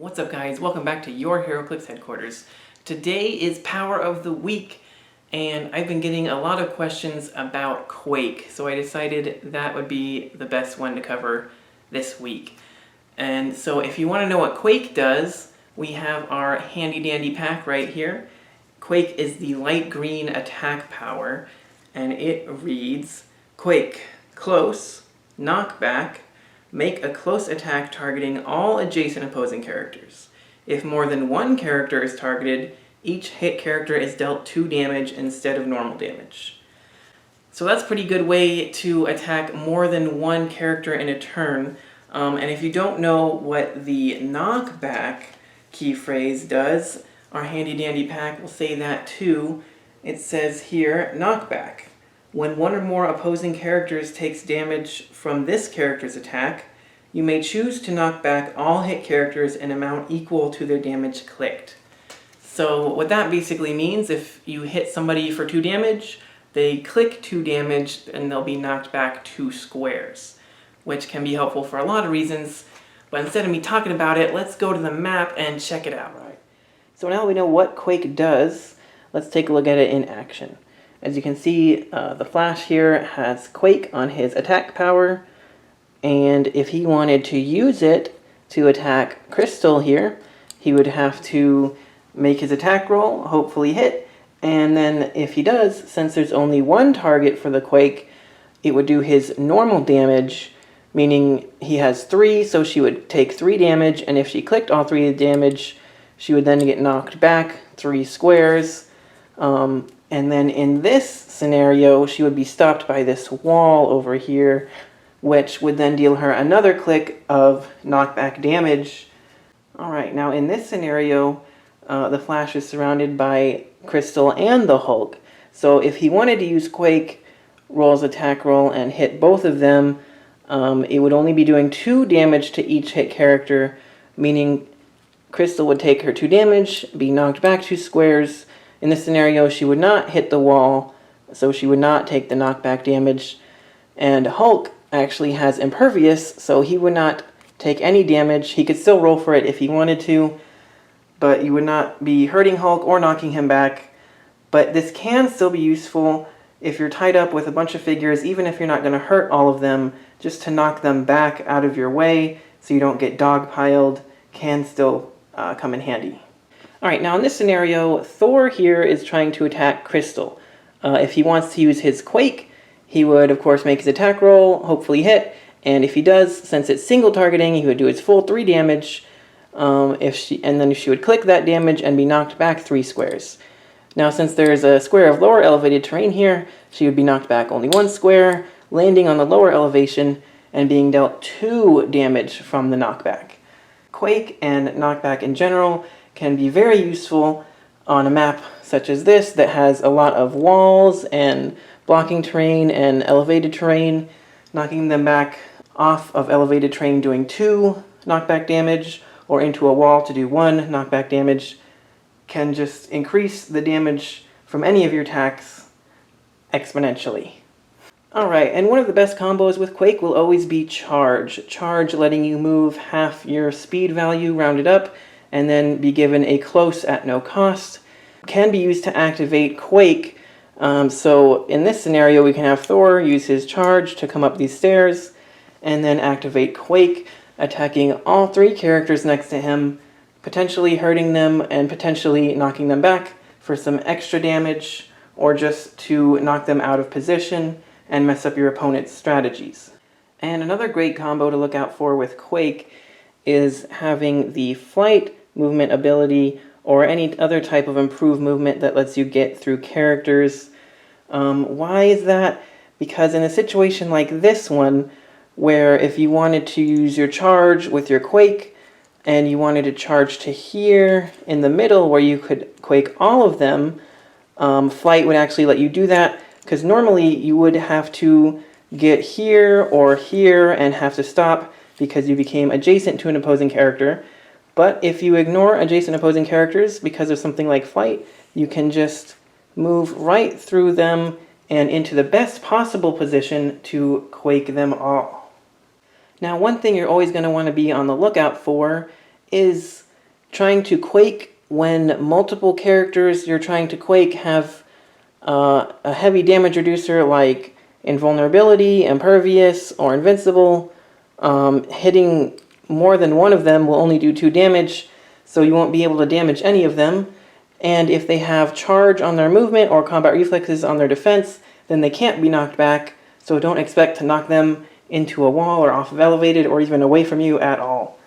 What's up guys, welcome back to your Heroclix headquarters. Today is Power of the Week, and I've been getting a lot of questions about Quake, so I decided that would be the best one to cover this week. And so if you want to know what Quake does, we have our handy dandy pack right here. Quake is the light green attack power, and it reads, Quake, close, knockback, make a close attack targeting all adjacent opposing characters. If more than one character is targeted, each hit character is dealt 2 damage instead of normal damage. So that's a pretty good way to attack more than one character in a turn. And if you don't know what the knockback key phrase does, our handy dandy pack will say that too. It says here, knockback. When one or more opposing characters takes damage from this character's attack, you may choose to knock back all hit characters in amount equal to their damage clicked. So what that basically means, if you hit somebody for 2 damage, they click 2 damage and they'll be knocked back 2 squares, which can be helpful for a lot of reasons. But instead of me talking about it, let's go to the map and check it out. Right. So now we know what Quake does, let's take a look at it in action. As you can see, the Flash here has Quake on his attack power, and if he wanted to use it to attack Crystal here, he would have to make his attack roll, hopefully hit, and then if he does, since there's only one target for the Quake, it would do his normal damage, meaning he has 3, so she would take 3 damage, and if she clicked all 3 of the damage, she would then get knocked back 3 squares. And then in this scenario, she would be stopped by this wall over here, which would then deal her another click of knockback damage. Alright, now in this scenario, the Flash is surrounded by Crystal and the Hulk. So if he wanted to use Quake, rolls attack roll, and hit both of them, it would only be doing 2 damage to each hit character, meaning Crystal would take her 2 damage, be knocked back 2 squares. In this scenario, she would not hit the wall, so she would not take the knockback damage. And Hulk actually has Impervious, so he would not take any damage. He could still roll for it if he wanted to, but you would not be hurting Hulk or knocking him back. But this can still be useful if you're tied up with a bunch of figures, even if you're not going to hurt all of them, just to knock them back out of your way so you don't get dogpiled can still come in handy. Alright, now in this scenario, Thor here is trying to attack Crystal. If he wants to use his Quake, he would of course make his attack roll, hopefully hit, and if he does, since it's single targeting, he would do his full 3 damage, and then she would click that damage and be knocked back 3 squares. Now since there's a square of lower elevated terrain here, she would be knocked back only 1 square, landing on the lower elevation and being dealt 2 damage from the knockback. Quake and knockback in general can be very useful on a map such as this that has a lot of walls and blocking terrain and elevated terrain. Knocking them back off of elevated terrain doing 2 knockback damage or into a wall to do 1 knockback damage can just increase the damage from any of your attacks exponentially. Alright, and one of the best combos with Quake will always be Charge. Charge letting you move half your speed value rounded up and then be given a close at no cost. Can be used to activate Quake. So in this scenario, we can have Thor use his Charge to come up these stairs, and then activate Quake, attacking all 3 characters next to him, potentially hurting them and potentially knocking them back for some extra damage, or just to knock them out of position and mess up your opponent's strategies. And another great combo to look out for with Quake is having the flight movement ability or any other type of improved movement that lets you get through characters. Why is that? Because in a situation like this one, where if you wanted to use your Charge with your Quake and you wanted to charge to here in the middle where you could Quake all of them, flight would actually let you do that, because normally you would have to get here or here and have to stop because you became adjacent to an opposing character. But if you ignore adjacent opposing characters because of something like flight, you can just move right through them and into the best possible position to Quake them all. Now, one thing you're always going to want to be on the lookout for is trying to Quake when multiple characters you're trying to Quake have a heavy damage reducer like Invulnerability, Impervious, or Invincible. Hitting more than one of them will only do 2 damage, so you won't be able to damage any of them. And if they have charge on their movement or combat reflexes on their defense, then they can't be knocked back, so don't expect to knock them into a wall or off of elevated or even away from you at all.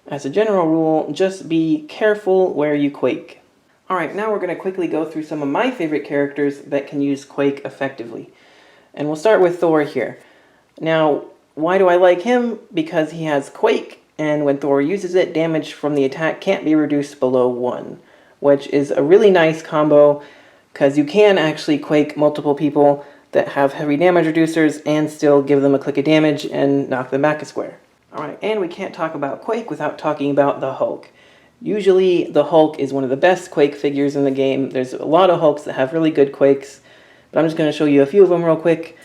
As a general rule, just be careful where you Quake. Alright, now we're going to quickly go through some of my favorite characters that can use Quake effectively. And we'll start with Thor here. Now, why do I like him? Because he has Quake, and when Thor uses it, damage from the attack can't be reduced below 1, which is a really nice combo, because you can actually Quake multiple people that have heavy damage reducers and still give them a click of damage and knock them back a square. Alright, and we can't talk about Quake without talking about the Hulk. Usually the Hulk is one of the best Quake figures in the game. There's a lot of Hulks that have really good Quakes, but I'm just going to show you a few of them real quick.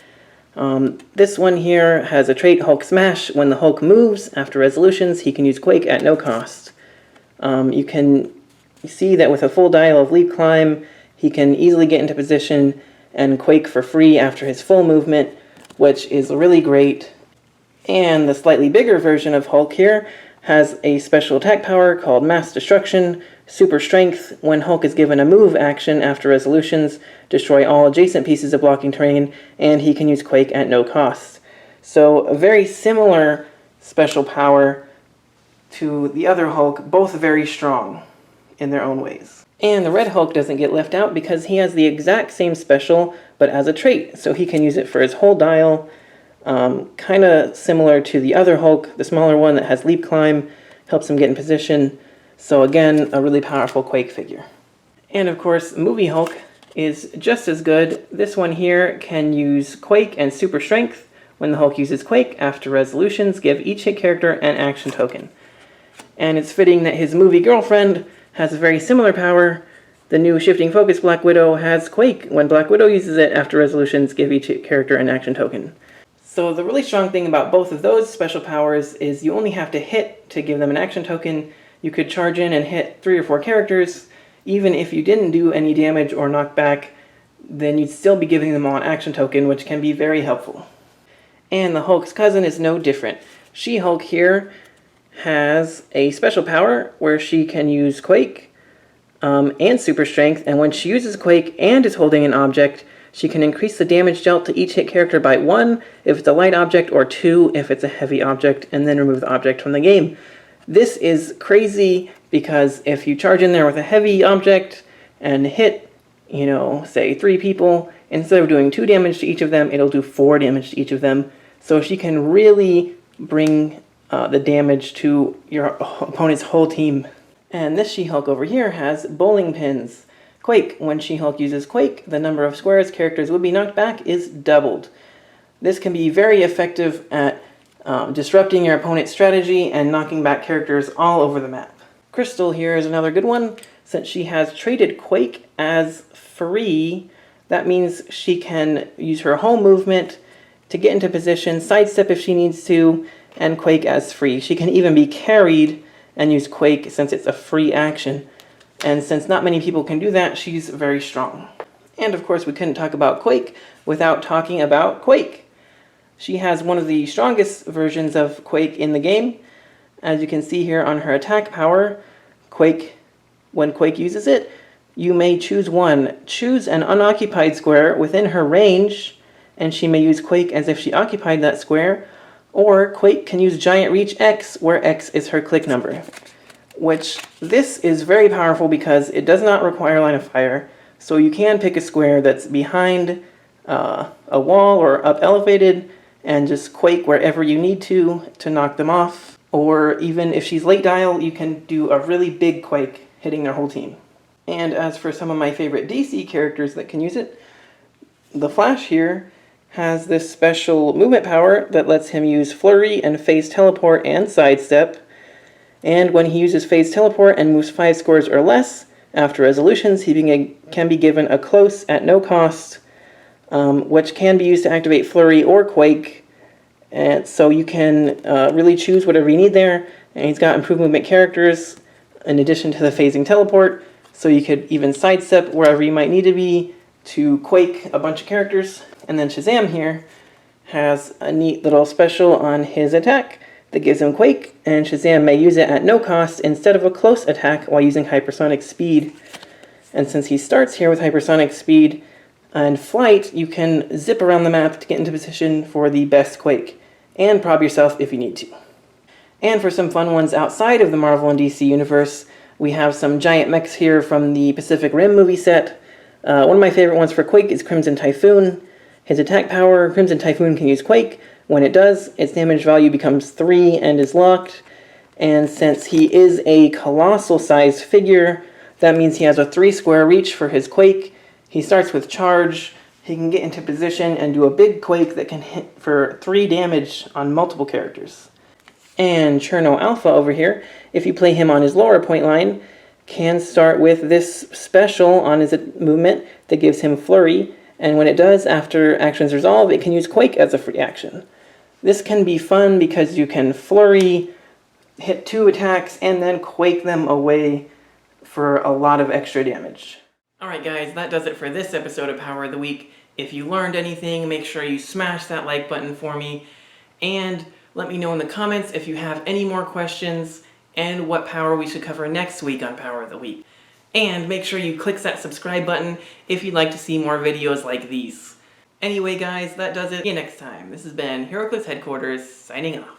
This one here has a trait Hulk Smash. When the Hulk moves after resolutions, he can use Quake at no cost. You can see that with a full dial of Leap Climb, he can easily get into position and Quake for free after his full movement, which is really great. And the slightly bigger version of Hulk here has a special attack power called Mass Destruction, Super Strength. When Hulk is given a move action after resolutions, destroy all adjacent pieces of blocking terrain, and he can use Quake at no cost. So a very similar special power to the other Hulk, both very strong in their own ways. And the Red Hulk doesn't get left out because he has the exact same special, but as a trait, so he can use it for his whole dial. Kind of similar to the other Hulk, the smaller one that has Leap Climb, helps him get in position. So again, a really powerful Quake figure. And of course, Movie Hulk is just as good. This one here can use Quake and Super Strength. When the Hulk uses Quake, after resolutions, give each hit character an action token. And it's fitting that his movie girlfriend has a very similar power. The new Shifting Focus Black Widow has Quake. When Black Widow uses it, after resolutions, give each hit character an action token. So the really strong thing about both of those special powers is you only have to hit to give them an action token. You could charge in and hit 3 or 4 characters. Even if you didn't do any damage or knock back, then you'd still be giving them all an action token, which can be very helpful. And the Hulk's cousin is no different. She-Hulk here has a special power where she can use Quake and Super Strength, and when she uses Quake and is holding an object, she can increase the damage dealt to each hit character by 1 if it's a light object, or 2 if it's a heavy object, and then remove the object from the game. This is crazy because if you charge in there with a heavy object and hit, say 3 people, instead of doing 2 damage to each of them, it'll do 4 damage to each of them. So she can really bring the damage to your opponent's whole team. And this She-Hulk over here has bowling pins. Quake. When She-Hulk uses Quake, the number of squares characters would be knocked back is doubled. This can be very effective at disrupting your opponent's strategy and knocking back characters all over the map. Crystal here is another good one. Since she has traded Quake as free, that means she can use her whole movement to get into position, sidestep if she needs to, and Quake as free. She can even be carried and use Quake since it's a free action. And since not many people can do that, she's very strong. And of course, we couldn't talk about Quake without talking about Quake. She has one of the strongest versions of Quake in the game. As you can see here on her attack power, Quake, when Quake uses it, you may choose one. Choose an unoccupied square within her range, and she may use Quake as if she occupied that square, or Quake can use Giant Reach X, where X is her click number. Which, this is very powerful because it does not require line of fire, so you can pick a square that's behind a wall or up elevated, and just Quake wherever you need to knock them off. Or even if she's late dial, you can do a really big Quake, hitting their whole team. And as for some of my favorite DC characters that can use it, the Flash here has this special movement power that lets him use Flurry and Phase Teleport and Sidestep. And when he uses Phase Teleport and moves 5 squares or less, after resolutions, he can be given a close at no cost, which can be used to activate Flurry or Quake. And so you can really choose whatever you need there. And he's got improved movement characters in addition to the phasing teleport, so you could even sidestep wherever you might need to be to Quake a bunch of characters. And then Shazam here has a neat little special on his attack that gives him Quake, and Shazam may use it at no cost instead of a close attack while using hypersonic speed. And since he starts here with hypersonic speed and flight, you can zip around the map to get into position for the best Quake, and prob yourself if you need to. And for some fun ones outside of the Marvel and DC universe, we have some giant mechs here from the Pacific Rim movie set. One of my favorite ones for Quake is Crimson Typhoon. His attack power, Crimson Typhoon can use Quake. When it does, its damage value becomes 3 and is locked. And since he is a colossal-sized figure, that means he has a 3-square reach for his Quake. He starts with charge. He can get into position and do a big Quake that can hit for 3 damage on multiple characters. And Cherno Alpha over here, if you play him on his lower point line, can start with this special on his movement that gives him Flurry, and when it does, after actions resolve, it can use Quake as a free action. This can be fun because you can Flurry, hit 2 attacks, and then Quake them away for a lot of extra damage. Alright guys, that does it for this episode of Power of the Week. If you learned anything, make sure you smash that like button for me, and let me know in the comments if you have any more questions and what power we should cover next week on Power of the Week. And make sure you click that subscribe button if you'd like to see more videos like these. Anyway guys, that does it. See you next time. This has been Heroclix Headquarters, signing off.